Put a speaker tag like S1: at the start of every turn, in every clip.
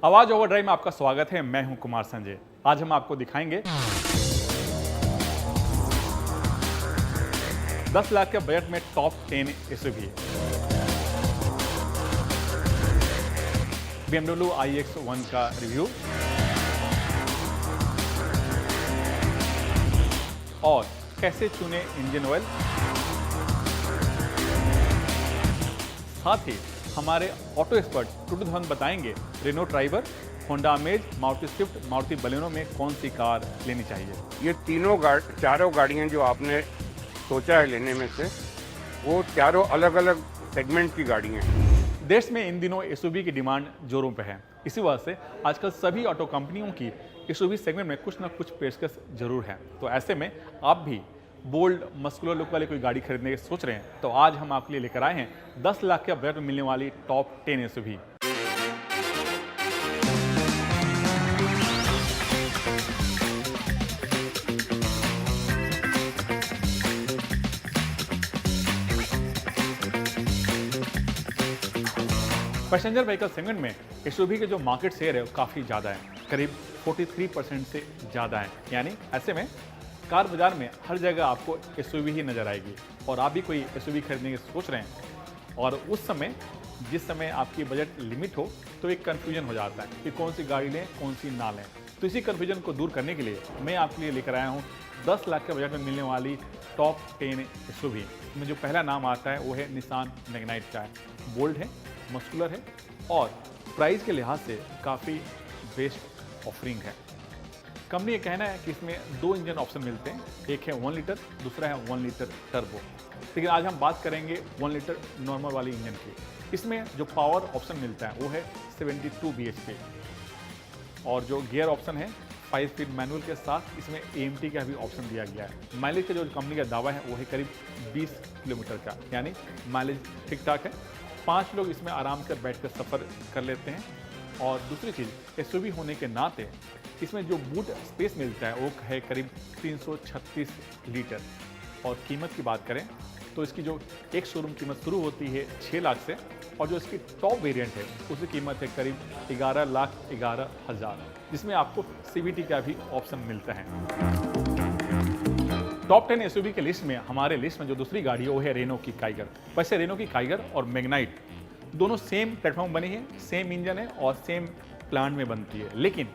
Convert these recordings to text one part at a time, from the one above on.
S1: आवाज ओवरड्राइव में आपका स्वागत है। मैं हूं कुमार संजय। आज हम आपको दिखाएंगे 10 लाख के बजट में टॉप 10 एसयूवी। BMW iX1 का रिव्यू और कैसे चुने इंजन ऑयल, साथ ही हमारे ऑटो एक्सपर्ट टुटू धवन बताएंगे Renault Triber, Honda amaze, Maruti Swift, Maruti Baleno में कौन सी कार लेनी चाहिए।
S2: ये चारों गाड़ियाँ जो आपने सोचा है लेने में से, वो चारों अलग अलग सेगमेंट की गाड़ियाँ हैं।
S1: देश में इन दिनों एसयूवी की डिमांड जोरों पे है। इसी वजह से आजकल सभी ऑटो कंपनियों की एसयूवी सेगमेंट में कुछ ना कुछ पेशकश जरूर है। तो ऐसे में आप भी बोल्ड मस्कुलर लुक वाली कोई गाड़ी खरीदने की सोच रहे हैं तो आज हम आपके लिए लेकर आए हैं 10 लाख के बजट में मिलने वाली top 10 SUV. Passenger vehicle segment में एसयूवी के जो मार्केट शेयर है वो काफ़ी ज़्यादा है, करीब 43% से ज़्यादा है। यानी ऐसे में कार बाजार में हर जगह आपको एसयूवी ही नज़र आएगी। और आप भी कोई एसयूवी खरीदने की सोच रहे हैं और उस समय जिस समय आपकी बजट लिमिट हो तो एक कन्फ्यूजन हो जाता है कि कौन सी गाड़ी लें कौन सी ना लें। तो इसी कन्फ्यूजन को दूर करने के लिए मैं आपके लिए लेकर आया हूँ 10 लाख के बजट में मिलने वाली टॉप 10 एसयूवी में जो पहला नाम आता है वो है निसान मैग्नाइट का है। बोल्ड है, मस्कुलर है और प्राइस के लिहाज से काफ़ी बेस्ट ऑफरिंग है। कंपनी का कहना है कि इसमें 2 इंजन ऑप्शन मिलते हैं, एक है 1 लीटर, दूसरा है 1 लीटर टर्बो। लेकिन आज हम बात करेंगे 1 लीटर नॉर्मल वाली इंजन की। इसमें जो पावर ऑप्शन मिलता है वो है 72 bhp और जो गियर ऑप्शन है 5 स्पीड मैनुअल के साथ इसमें AMT का भी ऑप्शन दिया गया है। माइलेज का जो कंपनी का दावा है वो है करीब 20 किलोमीटर का, यानी माइलेज ठीक ठाक है। 5 लोग इसमें आराम से बैठ कर सफ़र कर लेते हैं। और दूसरी चीज़ एसयूवी होने के नाते इसमें जो बूट स्पेस मिलता है वो है करीब 336 लीटर। और कीमत की बात करें तो इसकी जो एक शोरूम कीमत शुरू होती है 6 लाख से और जो इसकी टॉप वेरिएंट है उसकी कीमत है करीब 11,11,000, जिसमें आपको CVT का भी ऑप्शन मिलता है। टॉप 10 एसयूवी के लिस्ट में हमारे लिस्ट में जो दूसरी गाड़ी है वो है रेनो की काइगर। वैसे रेनो की काइगर और मैग्नाइट दोनों सेम प्लेटफॉर्म बनी है, सेम इंजन है और सेम प्लांट में बनती है, लेकिन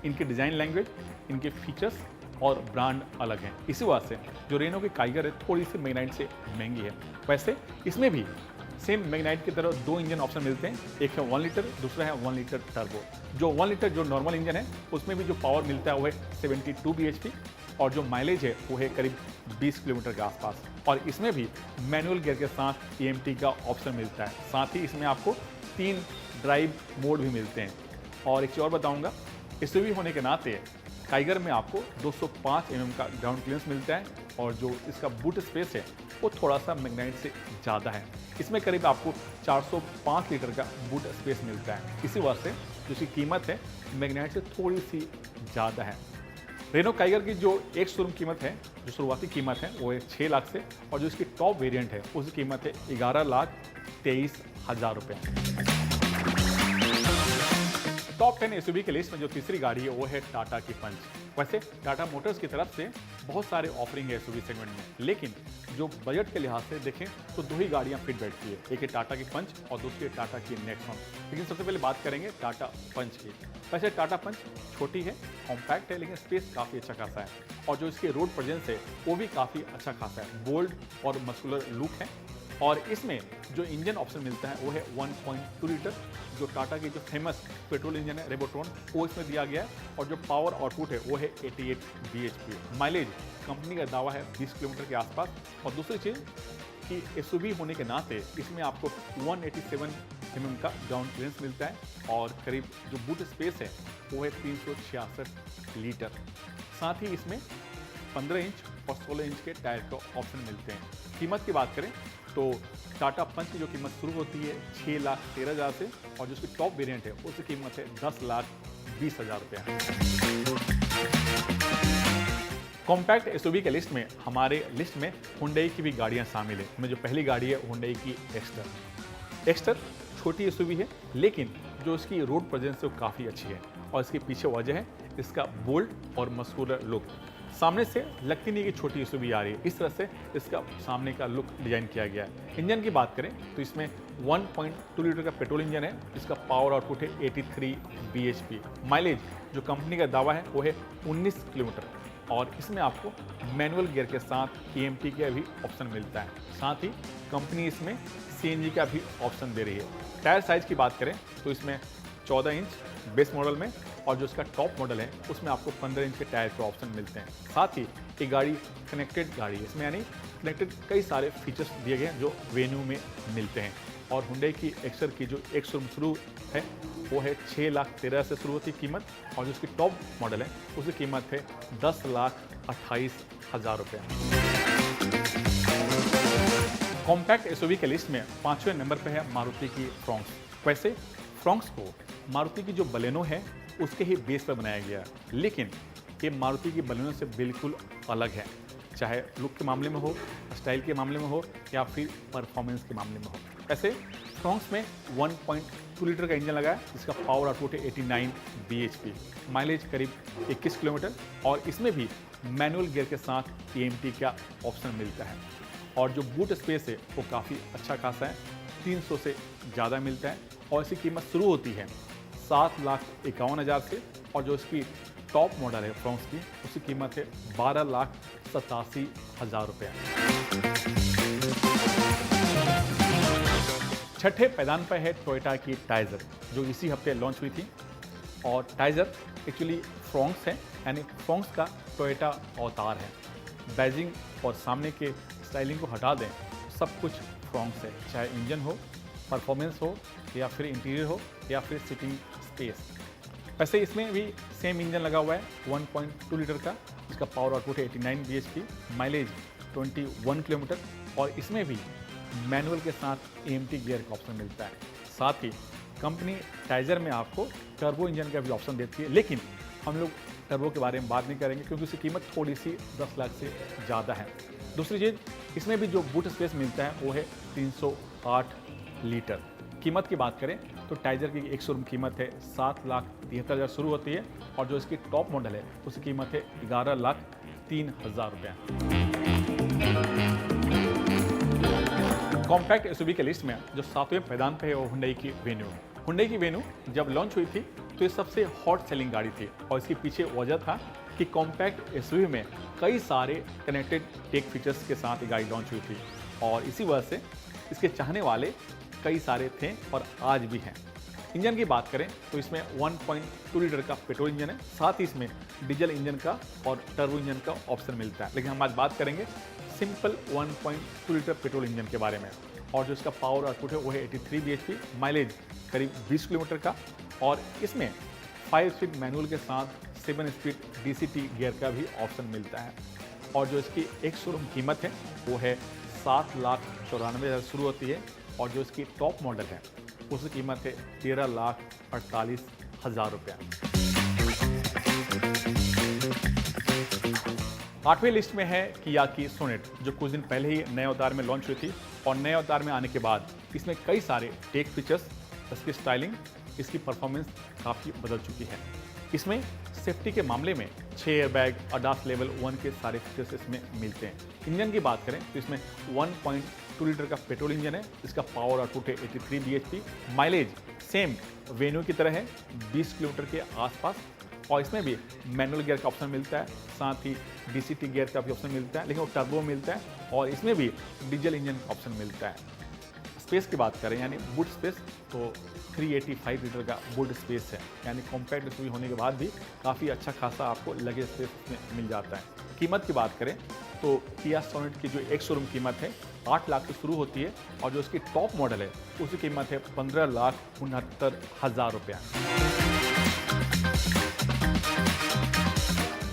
S1: इनकी डिज़ाइन लैंग्वेज, इनके फीचर्स और ब्रांड अलग हैं। इसी वजह से जो रेनो की काइगर है थोड़ी सी मैग्नाइट से महंगी है। वैसे इसमें भी सेम मैग्नाइट की तरह 2 इंजन ऑप्शन मिलते हैं, एक है 1 लीटर, दूसरा है 1 लीटर टर्बो। जो 1 लीटर जो नॉर्मल इंजन है उसमें भी जो पावर मिलता है वो है 72 bhp और जो माइलेज है वो है करीब 20 किलोमीटर के आसपास। और इसमें भी मैनुअल गियर के साथ AMT का ऑप्शन मिलता है। साथ ही इसमें आपको 3 ड्राइव मोड भी मिलते हैं। और एक चीज़ और बताऊंगा, एसयूवी होने के नाते काइगर में आपको 205 mm का ग्राउंड क्लियरेंस मिलता है और जो इसका बूट स्पेस है वो थोड़ा सा मैग्नाइट से ज़्यादा है। इसमें करीब आपको 405 लीटर का बूट स्पेस मिलता है। इसी वजह से जो इसकी कीमत है मैग्नाइट से थोड़ी सी ज़्यादा है। रेनो काइगर की जो एक शोरूम कीमत है, जो शुरुआती कीमत है वो है 6 लाख से और जो इसकी टॉप वेरिएंट है उसकी कीमत है 11,23,000 रुपये। टॉप 10 एसयूवी के लिस्ट में जो तीसरी गाड़ी है वो है टाटा की पंच। वैसे टाटा मोटर्स की तरफ से बहुत सारे ऑफरिंग है एसयूवी सेगमेंट में, लेकिन जो बजट के लिहाज से देखें तो 2 ही गाड़ियां फिट बैठती है, एक है टाटा की पंच और दूसरी है टाटा की नेक्सॉन। लेकिन सबसे पहले बात करेंगे टाटा पंच की। वैसे टाटा पंच छोटी है, कॉम्पैक्ट है, लेकिन स्पेस काफ़ी अच्छा खासा है और जो इसके रोड प्रेजेंस है वो भी काफ़ी अच्छा खासा है। बोल्ड और मस्कुलर लुक है और इसमें जो इंजन ऑप्शन मिलता है वो है 1.2 लीटर। जो टाटा की जो फेमस पेट्रोल इंजन है रेबोट्रॉन वो इसमें दिया गया है और जो पावर आउटपुट है वो है 88 bhp। माइलेज कंपनी का दावा है 20 किलोमीटर के आसपास। और दूसरी चीज़ कि एसयूवी होने के नाते इसमें आपको 187 mm का ग्राउंड क्लियरेंस मिलता है और करीब जो बूट स्पेस है वो है 366 लीटर। साथ ही इसमें 15 इंच और 16 इंच के टायर का ऑप्शन मिलते हैं। कीमत की बात करें तो टाटा पंच की जो कीमत शुरू होती है 6,13,000 से और जो उसकी टॉप वेरिएंट है उसकी कीमत है 10,20,000 रुपये। कॉम्पैक्ट एसयूवी के लिस्ट में हमारे लिस्ट में हुंडई की भी गाड़ियां शामिल है। हमें जो पहली गाड़ी है हुंडई की एक्स्टर। छोटी एसयूवी है, लेकिन जो इसकी रोड प्रेजेंस है वो काफ़ी अच्छी है और इसके पीछे वजह है इसका बोल्ड और मस्कुलर लुक। सामने से लगती नहीं कि छोटी एसयूवी आ रही है, इस तरह से इसका सामने का लुक डिजाइन किया गया है। इंजन की बात करें तो इसमें 1.2 लीटर का पेट्रोल इंजन है, इसका पावर आउटपुट है 83 bhp। माइलेज जो कंपनी का दावा है वो है 19 किलोमीटर और इसमें आपको मैनुअल गियर के साथ EMT का भी ऑप्शन मिलता है। साथ ही कंपनी इसमें CNG का भी ऑप्शन दे रही है। टायर साइज की बात करें तो इसमें 14 इंच बेस मॉडल में और जो इसका टॉप मॉडल है उसमें आपको 15 इंच के टायर के ऑप्शन मिलते हैं। साथ ही ये गाड़ी कनेक्टेड गाड़ी है, इसमें यानी कनेक्टेड कई सारे फीचर्स दिए गए हैं जो वेन्यू में मिलते हैं। और हुंडई की एक्सर की जो एक शोरूम शुरू है वो है 6,13,000 से शुरू होती है कीमत और जो उसकी टॉप मॉडल है उसकी कीमत है 10,28,000 रुपये। कॉम्पैक्ट एसयूवी के लिस्ट में 5वें नंबर पर है मारुति की फ्रॉन्क्स। वैसे फ्रॉन्क्स को मारुति की जो बलेनो है उसके ही बेस पर बनाया गया है, लेकिन ये मारुति की बलेनो से बिल्कुल अलग है, चाहे लुक के मामले में हो, स्टाइल के मामले में हो या फिर परफॉर्मेंस के मामले में हो। ऐसे फ्रॉन्क्स में 1.2 लीटर का इंजन लगा है जिसका पावर आउटपुट है 89 bhp, माइलेज करीब 21 किलोमीटर और इसमें भी मैनुअल गियर के साथ EMT का ऑप्शन मिलता है। और जो बूट स्पेस है वो काफ़ी अच्छा खासा है, 300 से ज़्यादा मिलता है और इसकी कीमत शुरू होती है 7,51,000 से और जो इसकी टॉप मॉडल है फ्रॉन्क्स की उसकी कीमत है 12,87,000 रुपये। छठे पैदान पर है टोयोटा की टाइजर जो इसी हफ्ते लॉन्च हुई थी। और टाइजर एक्चुअली फ्रॉन्क्स है, यानी फ्रॉन्क्स का टोयोटा अवतार है। बैजिंग और सामने के स्टाइलिंग को हटा दें, सब कुछ फ्रॉन्क्स है, चाहे इंजन हो, परफॉर्मेंस हो या फिर इंटीरियर हो या फिर सिटिंग स्पेस। वैसे इसमें भी सेम इंजन लगा हुआ है 1.2 लीटर का जिसका पावर आउटपुट है 89 bhp, माइलेज 21 किलोमीटर और इसमें भी मैनुअल के साथ EMT गियर का ऑप्शन मिलता है। साथ ही कंपनी टाइजर में आपको टर्बो इंजन का भी ऑप्शन देती है, लेकिन हम लोग टर्बो के बारे में बात नहीं करेंगे क्योंकि उसकी कीमत थोड़ी सी 10 लाख से ज़्यादा है। दूसरी चीज़, इसमें भी जो बूट स्पेस मिलता है वो है 308 लीटर। कीमत की बात करें तो टाइजर की एक शोरूम कीमत है 7,73,000 शुरू होती है और जो इसकी टॉप मॉडल है उसकी कीमत है 11,03,000 रुपये। कॉम्पैक्ट एसयूवी के लिस्ट में जो 7वें पैदान पे है वो हुंडई की वेन्यू। हुंडई की वेन्यू जब लॉन्च हुई थी तो ये सबसे हॉट सेलिंग गाड़ी थी और इसके पीछे वजह था कि कॉम्पैक्ट एसयूवी में कई सारे कनेक्टेड टेक फीचर्स के साथ ये गाड़ी लॉन्च हुई थी और इसी वजह से इसके चाहने वाले कई सारे थे और आज भी हैं। इंजन की बात करें तो इसमें 1.2 लीटर का पेट्रोल इंजन है, साथ ही इसमें डीजल इंजन का और टर्बो इंजन का ऑप्शन मिलता है। लेकिन हम आज बात करेंगे सिंपल 1.2 लीटर पेट्रोल इंजन के बारे में और जो इसका पावर आउटपुट है वो है 83 bhp, माइलेज करीब 20 किलोमीटर का और इसमें 5 स्पीड मैनुअल के साथ 7 स्पीड DCT गियर का भी ऑप्शन मिलता है। और जो इसकी एक शोरूम कीमत है वो है 7,94,000 शुरू होती है और जो इसकी टॉप मॉडल है उसकी कीमत है 13,48,000 रुपये। 8वें लिस्ट में है किया की सोनेट जो कुछ दिन पहले ही नए अवतार में लॉन्च हुई थी और नए अवतार में आने के बाद इसमें कई सारे टेक फीचर्स, इसकी स्टाइलिंग, इसकी परफॉर्मेंस काफ़ी बदल चुकी है। इसमें सेफ्टी के मामले में 6 एयरबैग, ADAS लेवल 1 के सारे फीचर्स इसमें मिलते हैं। इंजन की बात करें तो इसमें 1.2 लीटर का पेट्रोल इंजन है, इसका पावर आउटपुट है 83 bhp, माइलेज सेम वेन्यू की तरह है 20 किलोमीटर के आसपास और इसमें भी मैनुअल गियर का ऑप्शन मिलता है, साथ ही DCT गियर का भी ऑप्शन मिलता है, लेकिन वो टर्बो मिलता है और इसमें भी डीजल इंजन का ऑप्शन मिलता है। स्पेस की बात करें यानी बूट स्पेस तो 385 लीटर का बूट स्पेस है, यानी कॉम्पैक्ट एसयूवी होने के बाद भी काफ़ी अच्छा खासा आपको लगेज स्पेस में मिल जाता है। कीमत की बात करें तो किया सोनेट की जो एक शोरूम कीमत है 8 लाख से शुरू होती है और जो उसकी टॉप मॉडल है उसकी कीमत है 15,69,000 रुपया।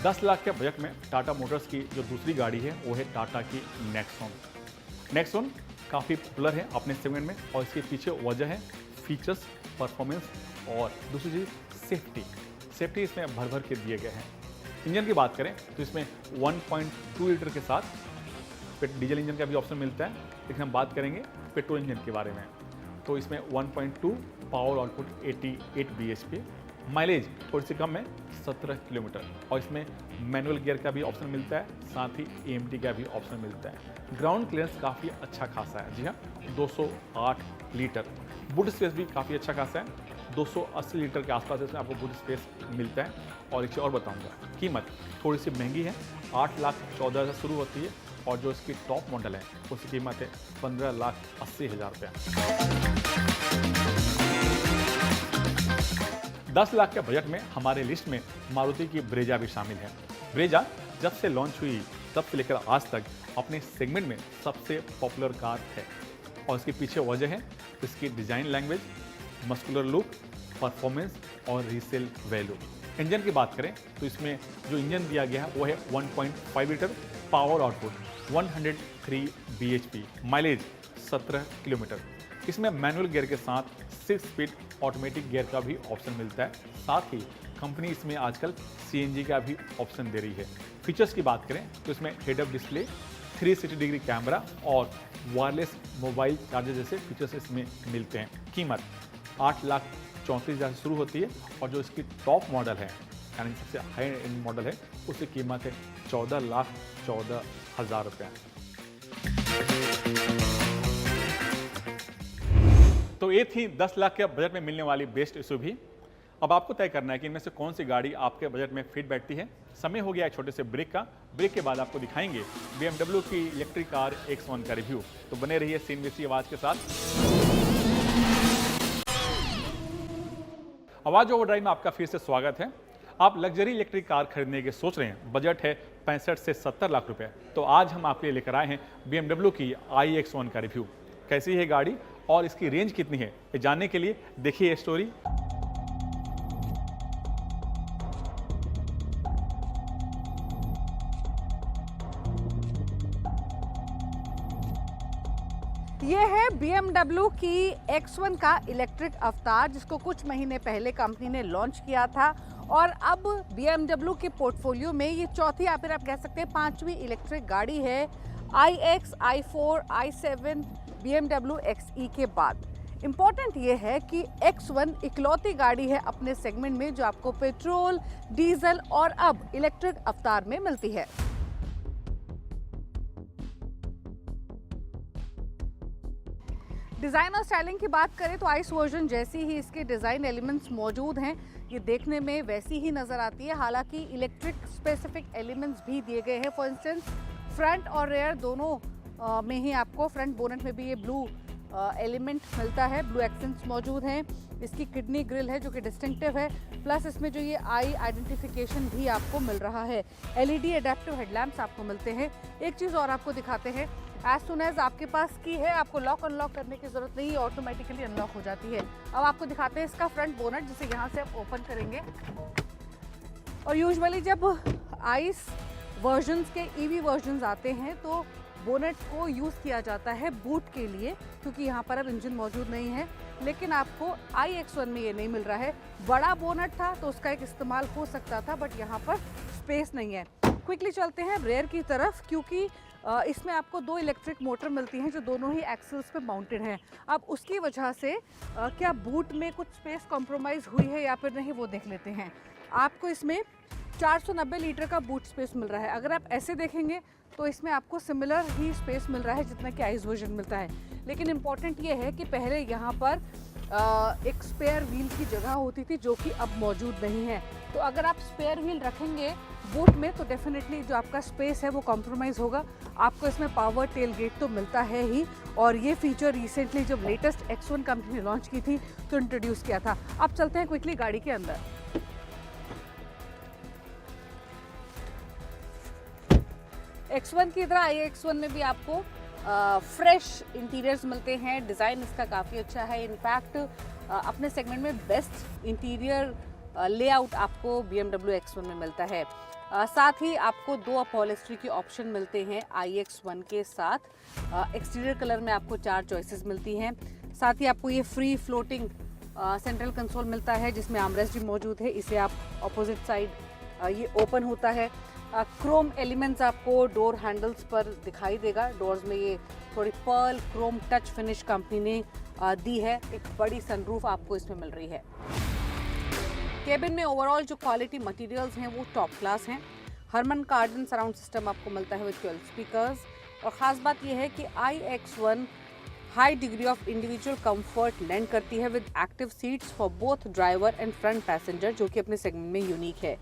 S1: 10 लाख के बजट में टाटा मोटर्स की जो दूसरी गाड़ी है वो है टाटा की नेक्सॉन। नेक्सॉन काफ़ी पॉपुलर है अपने सेगमेंट में और इसके पीछे वजह है फीचर्स, परफॉर्मेंस और दूसरी चीज़ सेफ्टी इसमें भर भर के दिए गए हैं। इंजन की बात करें तो इसमें 1.2 लीटर के साथ डीजल इंजन का भी ऑप्शन मिलता है, लेकिन हम बात करेंगे पेट्रोल इंजन के बारे में। तो इसमें 1.2 पावर आउटपुट 88 bhp, माइलेज थोड़ी सी कम है 17 किलोमीटर, और इसमें मैनुअल गियर का भी ऑप्शन मिलता है, साथ ही AMT का भी ऑप्शन मिलता है। ग्राउंड क्लियरेंस काफ़ी अच्छा खासा है, जी हाँ 208 लीटर। बूट स्पेस भी काफ़ी अच्छा खासा है, 280 लीटर के आसपास इसमें आपको बूट स्पेस मिलता है। और एक चीज़ और बताऊंगा, कीमत थोड़ी सी महंगी है, 8,14,000 से शुरू होती है, और जो इसकी टॉप मॉडल है उसकी कीमत है 15,80,000 रुपया। 10 लाख के बजट में हमारे लिस्ट में मारुति की ब्रेजा भी शामिल है। ब्रेजा जब से लॉन्च हुई तब से लेकर आज तक अपने सेगमेंट में सबसे पॉपुलर कार है, और इसके पीछे वजह है इसकी design language, muscular look, performance और रीसेल वैल्यू। इंजन की बात करें तो इसमें जो इंजन दिया गया है वो है 1.5 litre, power output 103 bhp, mileage 17 kilometre. इसमें मैनुअल गियर के साथ 6 स्पीड ऑटोमेटिक गियर का भी ऑप्शन मिलता है। साथ ही कंपनी इसमें आजकल CNG का भी ऑप्शन दे रही है। फीचर्स की बात करें तो इसमें head up display, 360 degree camera और वायरलेस मोबाइल चार्जर जैसे फीचर्स इसमें मिलते हैं। कीमत 8,34,000 से शुरू होती है, और जो इसकी टॉप मॉडल है यानी सबसे हाई एंड मॉडल है उसकी कीमत है 14,14,000 रुपये। तो ये थी 10 लाख के बजट में मिलने वाली बेस्ट SUV। अब आपको तय करना है कि इनमें से कौन सी गाड़ी आपके बजट में फिट बैठती है। समय हो गया एक छोटे से ब्रेक का। ब्रेक के बाद आपको दिखाएंगे BMW की इलेक्ट्रिक कार X1 का रिव्यू। तो बने रहिए CNBC आवाज के साथ। आवाज ओवरड्राइव में आपका फिर से स्वागत है। आप लग्जरी इलेक्ट्रिक कार खरीदने की सोच रहे हैं, बजट है 65 से 70 लाख रुपए, तो आज हम आपके लिए लेकर आए हैं BMW की iX1 का रिव्यू। कैसी है गाड़ी और इसकी रेंज कितनी है, ये जानने के लिए देखिए ये स्टोरी।
S3: ये है BMW की X1 का इलेक्ट्रिक अवतार, जिसको कुछ महीने पहले कंपनी ने लॉन्च किया था, और अब BMW के पोर्टफोलियो में ये चौथी या फिर आप कह सकते हैं 5वीं इलेक्ट्रिक गाड़ी है iX, i4, i7, BMW XE के बाद। इम्पॉर्टेंट ये है कि X1 इकलौती गाड़ी है अपने सेगमेंट में जो आपको पेट्रोल, डीजल और अब इलेक्ट्रिक अवतार में मिलती है। डिज़ाइन और स्टाइलिंग की बात करें तो आइस वर्जन जैसी ही इसके डिज़ाइन एलिमेंट्स मौजूद हैं, ये देखने में वैसी ही नज़र आती है। हालांकि इलेक्ट्रिक स्पेसिफिक एलिमेंट्स भी दिए गए हैं। फॉर इंस्टेंस फ्रंट और रेयर दोनों में ही आपको फ्रंट बोनेट में भी ये ब्लू एलिमेंट मिलता है, ब्लू एक्सेंट्स मौजूद हैं। इसकी किडनी ग्रिल है जो कि डिस्टिंक्टिव है, प्लस इसमें जो ये आई आइडेंटिफिकेशन भी आपको मिल रहा है। LED एडेप्टिव हेडलैम्प्स आपको मिलते हैं। एक चीज़ और आपको दिखाते हैं, एज सुन एज आपके पास की है, आपको लॉक अनलॉक करने की जरूरत नहीं, ऑटोमेटिकली अनलॉक हो जाती है। अब आपको दिखाते हैं इसका फ्रंट बोनट, जिसे यहाँ से आप ओपन करेंगे। और यूजुअली जब आइस वर्जन्स के EV वर्जन्स आते हैं तो बोनेट को यूज़ किया जाता है बूट के लिए, क्योंकि यहाँ पर अब इंजन मौजूद नहीं है। लेकिन आपको iX1 में ये नहीं मिल रहा है। बड़ा बोनेट था तो उसका एक इस्तेमाल हो सकता था, बट यहाँ पर स्पेस नहीं है। क्विकली चलते हैं रेयर की तरफ, क्योंकि इसमें आपको 2 इलेक्ट्रिक मोटर मिलती हैं जो दोनों ही एक्सेल्स पे माउंटेड हैं। अब उसकी वजह से क्या बूट में कुछ स्पेस कॉम्प्रोमाइज़ हुई है या फिर नहीं, वो देख लेते हैं। आपको इसमें 490 लीटर का बूट स्पेस मिल रहा है। अगर आप ऐसे देखेंगे तो इसमें आपको सिमिलर ही स्पेस मिल रहा है जितना कि आइस वर्जन मिलता है। लेकिन इम्पॉर्टेंट ये है कि पहले यहाँ पर एक स्पेयर व्हील की जगह होती थी जो कि अब मौजूद नहीं है। तो अगर आप स्पेयर व्हील रखेंगे बूट में तो डेफिनेटली जो आपका स्पेस है वो कॉम्प्रोमाइज़ होगा। आपको इसमें पावर टेल गेट तो मिलता है ही, और ये फीचर रिसेंटली जब लेटेस्ट X1 कंपनी ने लॉन्च की थी तो इंट्रोड्यूस किया था। अब चलते हैं क्विकली गाड़ी के अंदर। X1 की तरह iX1 में भी आपको फ्रेश इंटीरियर्स मिलते हैं। डिज़ाइन इसका काफ़ी अच्छा है। इनफैक्ट अपने सेगमेंट में बेस्ट इंटीरियर लेआउट आपको BMW X1 में मिलता है। साथ ही आपको 2 अपॉलिस्ट्री के ऑप्शन मिलते हैं iX1 के साथ। एक्सटीरियर कलर में आपको 4 चॉइसेस मिलती हैं। साथ ही आपको ये फ्री फ्लोटिंग सेंट्रल कंसोल मिलता है जिसमें आर्मरेस्ट भी मौजूद है। इसे आप अपोजिट साइड ये ओपन होता है। क्रोम एलिमेंट्स आपको डोर हैंडल्स पर दिखाई देगा। डोर्स में ये थोड़ी pearl chrome touch finish company ने दी है। एक बड़ी सनरूफ आपको इसमें मिल रही है। केबिन में ओवरऑल जो क्वालिटी मटेरियल्स हैं वो टॉप क्लास हैं। हरमन कार्डन सराउंड सिस्टम आपको मिलता है विद 12 स्पीकर्स। और ख़ास बात यह है कि iX1 high degree of individual comfort land करती है with active seats for both driver and front passenger, जो कि अपने सेगमेंट में यूनिक है।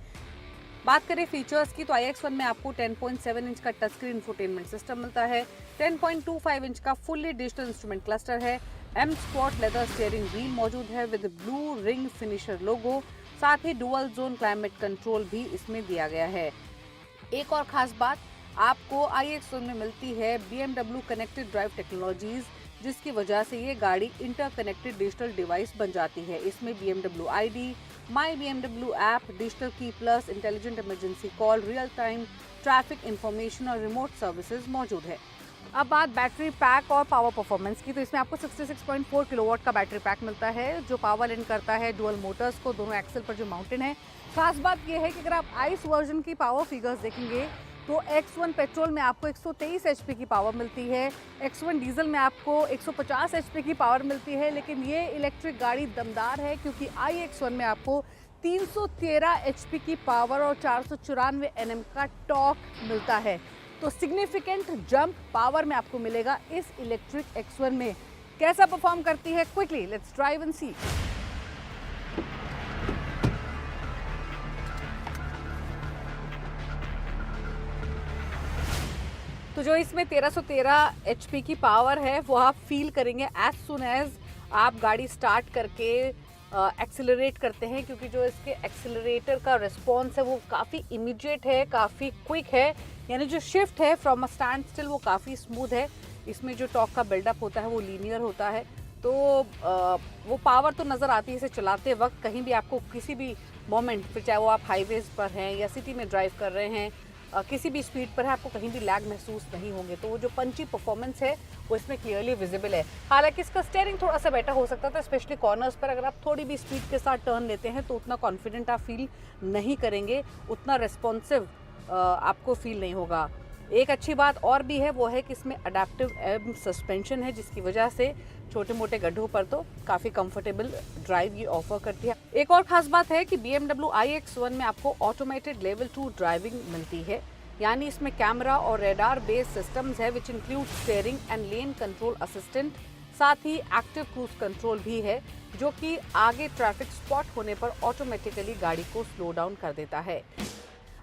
S3: बात करें फीचर्स की तो iX1 में आपको 10.7 इंच का टच स्क्रीन इंफोटेनमेंट सिस्टम मिलता है, 10.25 इंच का फुल्ली डिजिटल इंस्ट्रूमेंट क्लस्टर है, M Sport leather steering wheel मौजूद है विद ब्लू रिंग फिनिशर लोगो, साथ ही डुअल जोन क्लाइमेट कंट्रोल भी इसमें दिया गया है। एक और खास बात आपको iX1 में मिलती है BMW कनेक्टेड ड्राइव टेक्नोलॉजीज, जिसकी वजह से ये गाड़ी इंटरकनेक्टेड डिजिटल डिवाइस बन जाती है। इसमें BMW ID, माई BMW ऐप, डिजिटल की plus, intelligent emergency call, real time traffic information और रिमोट सर्विसेज मौजूद है। अब बात बैटरी पैक और पावर परफॉर्मेंस की, तो इसमें आपको 66.4 किलोवाट का बैटरी पैक मिलता है, जो पावर इन करता है डुअल मोटर्स को दोनों एक्सेल पर जो माउंटेन है। खास बात यह है कि अगर आप आइस वर्जन की पावर फिगर्स देखेंगे तो X1 पेट्रोल में आपको 123 HP की पावर मिलती है, X1 डीजल में आपको 150 HP की पावर मिलती है। लेकिन ये इलेक्ट्रिक गाड़ी दमदार है क्योंकि iX1 में आपको 313 HP की पावर और 494 Nm का टॉर्क मिलता है। तो सिग्निफिकेंट जंप पावर में आपको मिलेगा इस इलेक्ट्रिक X1 में। कैसा परफॉर्म करती है, क्विकली लेट्स ड्राइव एंड सी। तो जो इसमें 1313 HP की पावर है वो आप फील करेंगे एज सुन एज आप गाड़ी स्टार्ट करके एक्सेलरेट करते हैं, क्योंकि जो इसके एक्सेलरेटर का रिस्पॉन्स है वो काफ़ी इमीडिएट है, काफ़ी क्विक है। यानी जो शिफ्ट है फ्रॉम अ स्टैंड स्टिल वो काफ़ी स्मूथ है। इसमें जो टॉर्क का बिल्डअप होता है वो लीनियर होता है। तो वो पावर तो नज़र आती है इसे चलाते वक्त। कहीं भी आपको किसी भी मोमेंट, फिर चाहे वो आप हाईवेज पर हैं या सिटी में ड्राइव कर रहे हैं, किसी भी स्पीड पर है, आपको कहीं भी लैग महसूस नहीं होंगे। तो वो जो पंची परफॉर्मेंस है वो इसमें क्लियरली विजिबल है। हालांकि इसका स्टीयरिंग थोड़ा सा बेटर हो सकता था, स्पेशली कॉर्नर्स पर। अगर आप थोड़ी भी स्पीड के साथ टर्न लेते हैं तो उतना कॉन्फिडेंट आप फील नहीं करेंगे, उतना रिस्पॉन्सिव आपको फील नहीं होगा। एक अच्छी बात और भी है, वो है कि इसमें अडेप्टिव एम सस्पेंशन है, जिसकी वजह से छोटे मोटे गड्ढों पर तो काफ़ी कंफर्टेबल ड्राइव ये ऑफर करती है। एक और खास बात है कि BMW iX1 में आपको ऑटोमेटेड लेवल 2 ड्राइविंग मिलती है, यानी इसमें कैमरा और रेडार बेस्ड सिस्टम्स है which include steering and lane control assistant, साथ ही एक्टिव क्रूज कंट्रोल भी है, जो कि आगे ट्रैफिक स्पॉट होने पर ऑटोमेटिकली गाड़ी को स्लो डाउन कर देता है।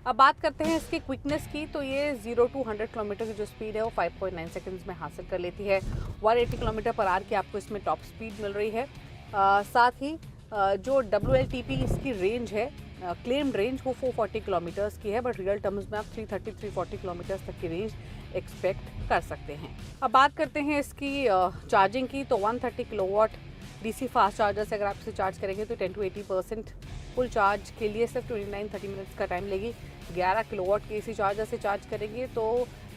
S3: अब बात करते हैं इसकी क्विकनेस की, तो ये 0 to 100 किलोमीटर की जो स्पीड है वो 5.9 सेकंड्स में हासिल कर लेती है। 180 किलोमीटर पर आवर की आपको इसमें टॉप स्पीड मिल रही है। साथ ही जो WLTP इसकी रेंज है, क्लेम्ड रेंज, वो 440 किलोमीटर्स की है, बट रियल टर्म्स में आप 330-340 किलोमीटर्स तक की रेंज एक्सपेक्ट कर सकते हैं। अब बात करते हैं इसकी चार्जिंग की, तो 130 किलोवाट DC फास्ट चार्जर से अगर आप इसे चार्ज करेंगे तो 10 to 80% फुल चार्ज के लिए सिर्फ 29-30 मिनट्स का टाइम लेगी। 11 किलोवाट के AC चार्जर से चार्ज करेंगे तो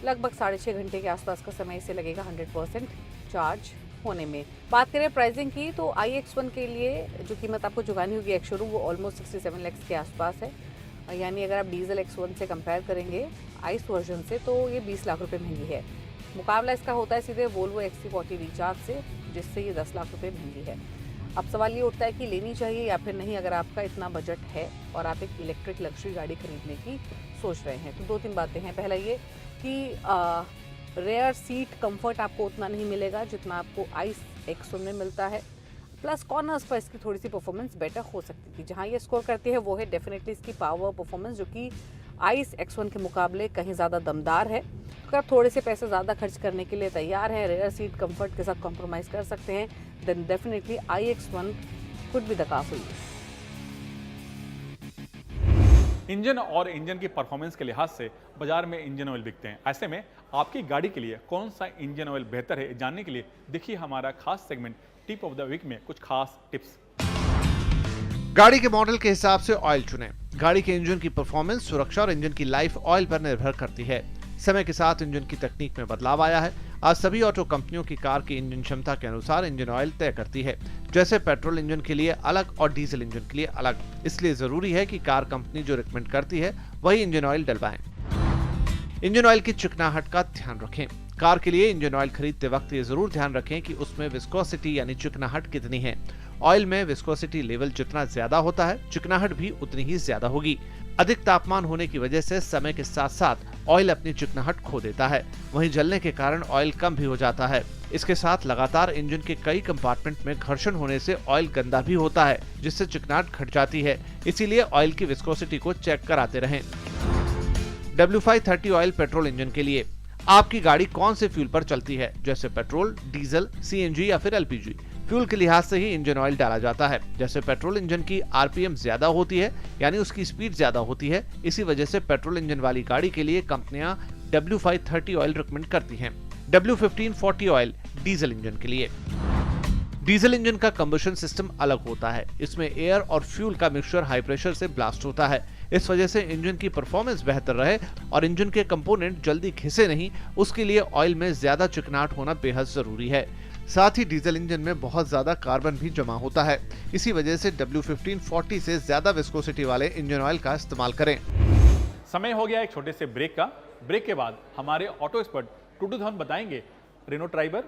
S3: लगभग 6.5 घंटे के आसपास का समय इसे लगेगा 100% चार्ज होने में। बात करें प्राइसिंग की, तो iX1 के लिए जो कीमत आपको चुकानी होगी एक्स शोरूम, वो ऑलमोस्ट 67 लाख के आसपास है। यानी अगर आप डीजल X1 से कंपेयर करेंगे आइस वर्जन से तो ये 20 लाख रुपये महंगी है। मुकाबला इसका होता है सीधे वोल्वो XC40 रिचार्ज से, जिससे ये 10 लाख रुपये महंगी है। अब सवाल ये उठता है कि लेनी चाहिए या फिर नहीं, अगर आपका इतना बजट है और आप एक इलेक्ट्रिक लग्जरी गाड़ी खरीदने की सोच रहे हैं। तो 2-3 बातें हैं। पहला ये कि रेयर सीट कंफर्ट आपको उतना नहीं मिलेगा जितना आपको आइस X1 में मिलता है, प्लस कॉर्नर्स पर इसकी थोड़ी सी परफॉर्मेंस बेटर हो सकती थी। जहाँ ये स्कोर करती है वो है डेफिनेटली इसकी पावर परफॉर्मेंस, जो कि आइस X1 के मुकाबले कहीं ज़्यादा दमदार है। अगर आप थोड़े से पैसे ज़्यादा खर्च करने के लिए तैयार हैं, रेयर सीट कंफर्ट के साथ कॉम्प्रोमाइज़ कर सकते हैं, then definitely iX1 could be the car.
S1: Engine और इंजन की परफॉर्मेंस के लिहाज से बाजार में इंजन ऑयल बिकते हैं। ऐसे में आपकी गाड़ी के लिए कौन सा इंजन ऑयल बेहतर है, जानने के लिए देखिए हमारा खास segment tip of the week में कुछ खास टिप्स।
S4: गाड़ी के मॉडल के हिसाब से ऑयल चुनें। गाड़ी के इंजन की परफॉर्मेंस, सुरक्षा और इंजन की लाइफ ऑयल पर निर्भर करती है। समय के साथ इंजन की तकनीक में बदलाव आया है। आज सभी ऑटो कंपनियों की कार की इंजन क्षमता के अनुसार इंजन ऑयल तय करती है, जैसे पेट्रोल इंजन के लिए अलग और डीजल इंजन के लिए अलग। इसलिए जरूरी है कि कार कंपनी जो रिकमेंड करती है वही इंजन ऑयल डलवाएं। इंजन ऑयल की चिकनाहट का ध्यान रखें। कार के लिए इंजन ऑयल खरीदते वक्त ये जरूर ध्यान रखें कि उसमें विस्कोसिटी यानी चिकनाहट कितनी है। ऑयल में विस्कोसिटी लेवल जितना ज्यादा होता है, चिकनाहट भी उतनी ही ज्यादा होगी। अधिक तापमान होने की वजह से समय के साथ साथ ऑयल अपनी चिकनाहट खो देता है, वहीं जलने के कारण ऑयल कम भी हो जाता है। इसके साथ लगातार इंजन के कई कंपार्टमेंट में घर्षण होने से ऑयल गंदा भी होता है, जिससे चिकनाहट घट जाती है। इसीलिए ऑयल की विस्कोसिटी को चेक कराते रहें। W530 ऑयल पेट्रोल इंजन के लिए आपकी गाड़ी कौन से फ्यूल पर चलती है, जैसे पेट्रोल, डीजल, सीएनजी या फिर एलपीजी। फ्यूल के लिहाज से ही इंजन ऑयल डाला जाता है। जैसे पेट्रोल इंजन की आरपीएम ज्यादा होती है, यानी उसकी स्पीड ज्यादा होती है, इसी वजह से पेट्रोल इंजन वाली गाड़ी के लिए कंपनियां W530 ऑयल रिकमेंड करती हैं। W1540 ऑयल डीजल इंजन के लिए। डीजल इंजन का कंबशन सिस्टम अलग होता है। इसमें एयर और फ्यूल का मिक्सचर हाई प्रेशर से ब्लास्ट होता है। इस वजह से इंजन की परफॉर्मेंस बेहतर रहे और इंजन के कंपोनेंट जल्दी घिसे नहीं, उसके लिए ऑयल में ज्यादा चिकनाहट होना बेहद जरूरी है। साथ ही डीजल इंजन में बहुत ज्यादा कार्बन भी जमा होता है। इसी वजह से W1540 से ज्यादा विस्कोसिटी वाले इंजन ऑयल का इस्तेमाल करें।
S1: समय हो गया एक छोटे से ब्रेक का। ब्रेक के बाद हमारे ऑटो एक्सपर्ट टूटू धवन बताएंगे रेनो ट्राइबर,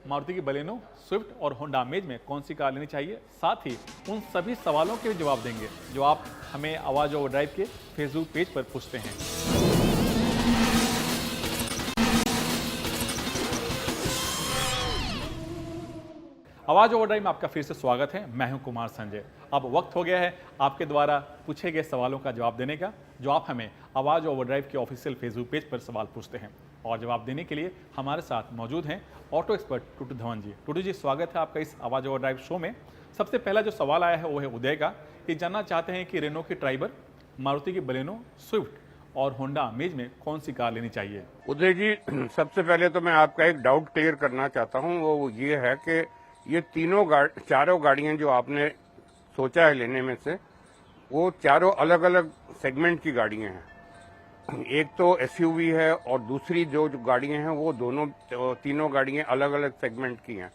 S1: मारुति की बलेनो, स्विफ्ट और होंडा अमेज में कौन सी कार लेनी चाहिए। साथ ही उन सभी सवालों के भी जवाब देंगे जो आप हमें आवाज ओवरड्राइव के फेसबुक पेज पर पूछते हैं। आवाज ओवरड्राइव में आपका फिर से स्वागत है। मैं हूं कुमार संजय। अब वक्त हो गया है आपके द्वारा पूछे गए सवालों का जवाब देने का, जो आप हमें आवाज ओवरड्राइव के ऑफिशियल फेसबुक पेज पर सवाल पूछते हैं। और जवाब देने के लिए हमारे साथ मौजूद हैं ऑटो एक्सपर्ट टूटू धवन जी। टूटू जी, स्वागत है आपका इस आवाज ओवरड्राइव शो में। सबसे पहला जो सवाल आया है वो है उदय का, कि जानना चाहते हैं कि रेनो की ट्राइबर, मारुति की बलेनो, स्विफ्ट और होंडा अमेज में कौन सी कार लेनी चाहिए।
S2: उदय जी, सबसे पहले तो मैं आपका एक डाउट क्लियर करना चाहता हूं। वो ये है कि ये चारों गाड़ियां जो आपने सोचा है लेने में से, वो चारों अलग अलग सेगमेंट की गाड़ियां हैं। एक तो एसयूवी है और दूसरी जो गाड़ियां हैं वो तीनों गाड़ियां अलग अलग सेगमेंट की हैं।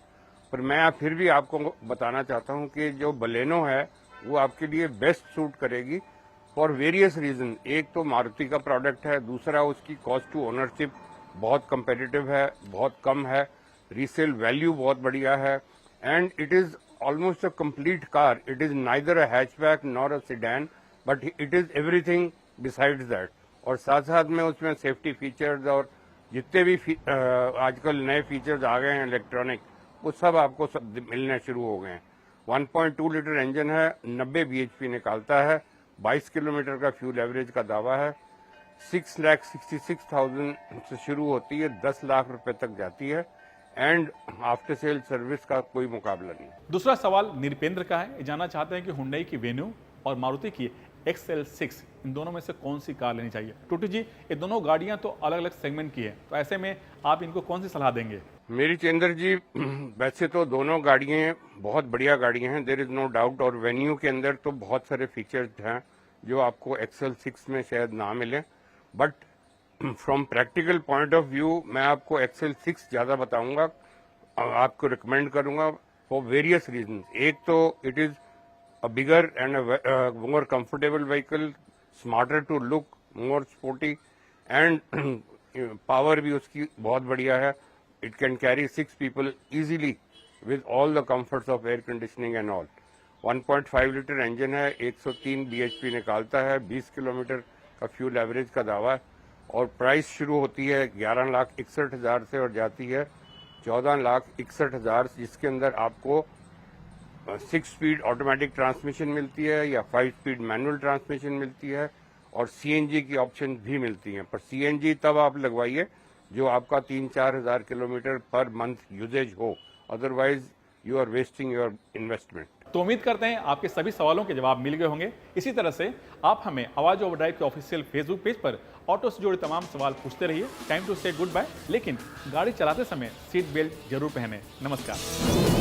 S2: पर मैं फिर भी आपको बताना चाहता हूं कि जो बलेनो है वो आपके लिए बेस्ट सूट करेगी फॉर वेरियस रीजन। एक तो मारुति का प्रोडक्ट है, दूसरा उसकी कॉस्ट टू ओनरशिप बहुत कंपेटिटिव है, बहुत कम है, रीसेल वैल्यू बहुत बढ़िया है, and it is almost a complete car. It is neither a hatchback nor a sedan, but it is everything besides that. और साथ साथ में उसमें सेफ्टी फीचर्स और जितने भी आजकल नए फीचर्स आ गए हैं इलेक्ट्रॉनिक, वो सब आपको मिलने शुरू हो गए हैं। 1.2 लीटर इंजन है, 90 bhp निकालता है, 22 किलोमीटर का फ्यूल एवरेज का दावा है, 6,66,000 से शुरू होती है, 10 लाख रुपए तक जाती है, एंड आफ्टर सेल सर्विस का कोई मुकाबला नहीं।
S1: दूसरा सवाल निरपेंद्र का है। ये जानना चाहते हैं कि हुंडई की वेन्यू और मारुति की XL6, इन दोनों में से कौन सी कार लेनी चाहिए। टूटू जी, ये दोनों गाड़ियां तो अलग अलग सेगमेंट की है, तो ऐसे में आप इनको कौन सी सलाह देंगे।
S2: मेरी चंद्र जी, वैसे तो दोनों गाड़ियां बहुत बढ़िया गाड़ियां हैं, देयर इज नो डाउट। और वेन्यू के अंदर तो बहुत सारे फीचर्स हैं जो आपको XL6 में शायद ना मिले, but from practical point of view मैं आपको XL6 ज्यादा बताऊंगा, आपको रिकमेंड करूंगा फॉर वेरियस रीजन। एक तो it is a bigger and a more comfortable vehicle, smarter to look, more sporty, and power भी उसकी बहुत बढ़िया है। It can carry 6 people easily with all the comforts of air conditioning and all. 1.5 litre engine है, 103 bhp निकालता है, 20 kilometre का fuel average का दावा है, और प्राइस शुरू होती है 11,61,000 से और जाती है 14,61,000, जिसके अंदर आपको 6 स्पीड ऑटोमेटिक ट्रांसमिशन मिलती है या 5 स्पीड मैनुअल ट्रांसमिशन मिलती है, और सीएनजी की ऑप्शन भी मिलती हैं। पर सीएनजी तब आप लगवाइए जो आपका 3-4 हज़ार किलोमीटर पर मंथ यूजेज हो, otherwise you are wasting your investment.
S1: तो उम्मीद करते हैं आपके सभी सवालों के जवाब मिल गए होंगे। इसी तरह से आप हमें आवाज ओवरड्राइव के ऑफिशियल फेसबुक पेज पर ऑटो से जुड़े तमाम सवाल पूछते रहिए। टाइम टू से गुड बाय, लेकिन गाड़ी चलाते समय सीट बेल्ट जरूर पहने। नमस्कार।